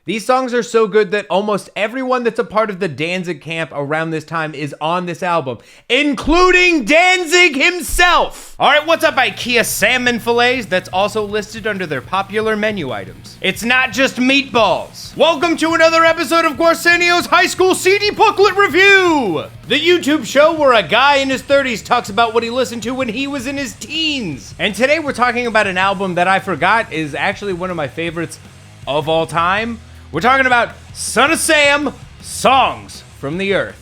These songs are so good that almost everyone that's a part of the Danzig camp around this time is on this album, including Danzig himself! Alright, what's up IKEA salmon fillets that's also listed under their popular menu items? It's not just meatballs! Welcome to another episode of Guarsenio's High School CD Booklet Review! The YouTube show where a guy in his 30s talks about what he listened to when he was in his teens. And today we're talking about an album that I forgot is actually one of my favorites of all time. We're talking about Son of Sam, Songs from the Earth.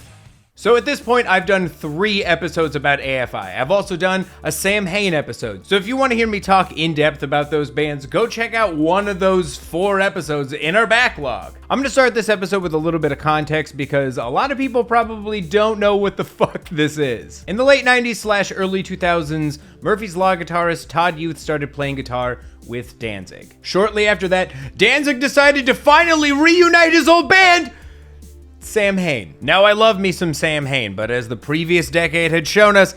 So at this point, I've done 3 episodes about AFI. I've also done a Samhain episode. So if you want to hear me talk in depth about those bands, go check out one of those 4 episodes in our backlog. I'm going to start this episode with a little bit of context because a lot of people probably don't know what the fuck this is. In the late 90s/early 2000s, Murphy's Law guitarist Todd Youth started playing guitar with Danzig. Shortly after that, Danzig decided to finally reunite his old band, Samhain. Now, I love me some Samhain, but as the previous decade had shown us,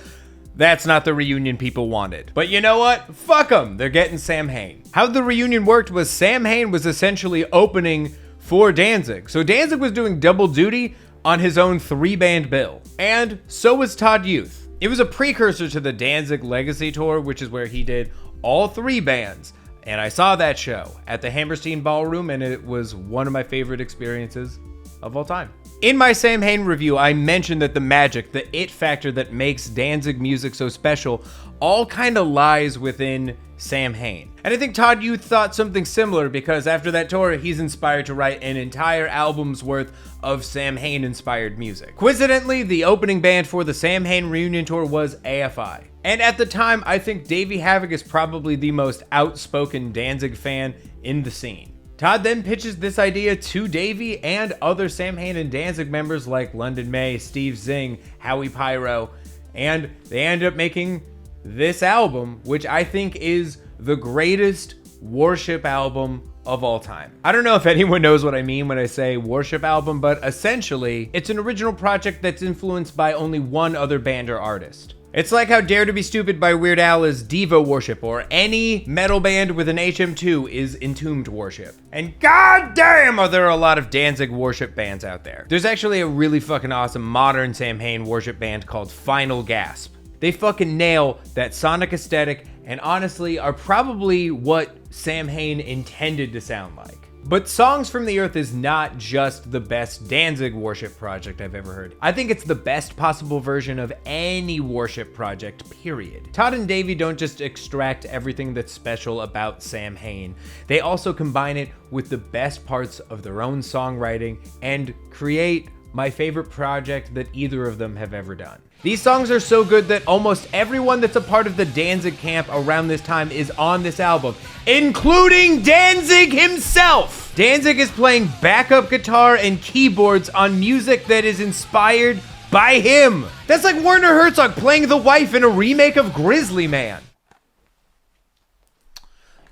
that's not the reunion people wanted. But you know what? Fuck them. They're getting Samhain. How the reunion worked was Samhain was essentially opening for Danzig. So Danzig was doing double duty on his own 3-band bill. And so was Todd Youth. It was a precursor to the Danzig Legacy Tour, which is where he did all 3 bands. And I saw that show at the Hammerstein Ballroom, and it was one of my favorite experiences of all time. In my Samhain review, I mentioned that the magic, the it factor that makes Danzig music so special, all kind of lies within Samhain. And I think Todd Youth thought something similar because after that tour, he's inspired to write an entire album's worth of Samhain-inspired music. Coincidentally, the opening band for the Samhain reunion tour was AFI. And at the time, I think Davey Havok is probably the most outspoken Danzig fan in the scene. Todd then pitches this idea to Davey and other Samhain and Danzig members like London May, Steve Zing, Howie Pyro, and they end up making this album, which I think is the greatest worship album of all time. I don't know if anyone knows what I mean when I say worship album, but essentially, it's an original project that's influenced by only one other band or artist. It's like how Dare to Be Stupid by Weird Al is Devo worship, or any metal band with an HM2 is Entombed worship. And goddamn are there a lot of Danzig worship bands out there. There's actually a really fucking awesome modern Samhain worship band called Final Gasp. They fucking nail that sonic aesthetic and honestly are probably what Samhain intended to sound like. But Songs from the Earth is not just the best Danzig worship project I've ever heard. I think it's the best possible version of any worship project, period. Todd and Davey don't just extract everything that's special about Samhain. They also combine it with the best parts of their own songwriting and create my favorite project that either of them have ever done. These songs are so good that almost everyone that's a part of the Danzig camp around this time is on this album, including Danzig himself! Danzig is playing backup guitar and keyboards on music that is inspired by him. That's like Werner Herzog playing the wife in a remake of Grizzly Man.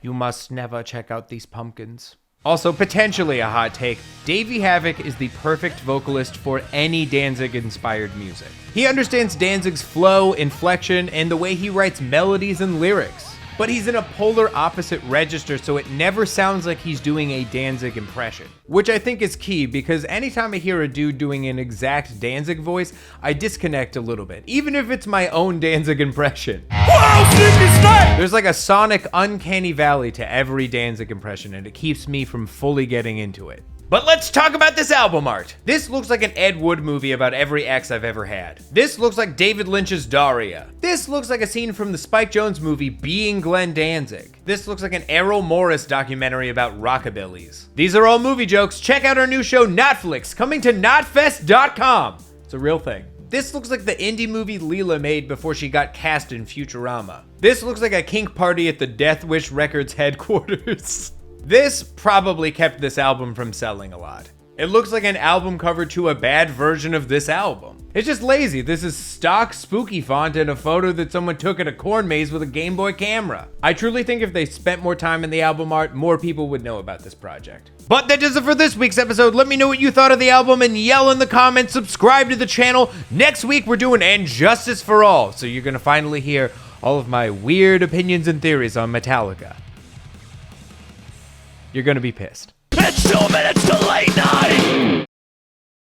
You must never check out these pumpkins. Also, potentially a hot take, Davey Havok is the perfect vocalist for any Danzig-inspired music. He understands Danzig's flow, inflection, and the way he writes melodies and lyrics. But he's in a polar opposite register, so it never sounds like he's doing a Danzig impression. Which I think is key, because anytime I hear a dude doing an exact Danzig voice, I disconnect a little bit, even if it's my own Danzig impression. There's like a sonic uncanny valley to every Danzig impression, and it keeps me from fully getting into it. But let's talk about this album art. This looks like an Ed Wood movie about every ex I've ever had. This looks like David Lynch's Daria. This looks like a scene from the Spike Jonze movie Being Glenn Danzig. This looks like an Errol Morris documentary about rockabillys. These are all movie jokes. Check out our new show, Notflix, coming to notfest.com. It's a real thing. This looks like the indie movie Leela made before she got cast in Futurama. This looks like a kink party at the Death Wish Records headquarters. This probably kept this album from selling a lot. It looks like an album cover to a bad version of this album. It's just lazy. This is stock spooky font and a photo that someone took at a corn maze with a Game Boy camera. I truly think if they spent more time in the album art, more people would know about this project. But that does it for this week's episode. Let me know what you thought of the album and yell in the comments, subscribe to the channel. Next week we're doing And Justice for All, so you're gonna finally hear all of my weird opinions and theories on Metallica. You're gonna be pissed. minutes, 2 minutes,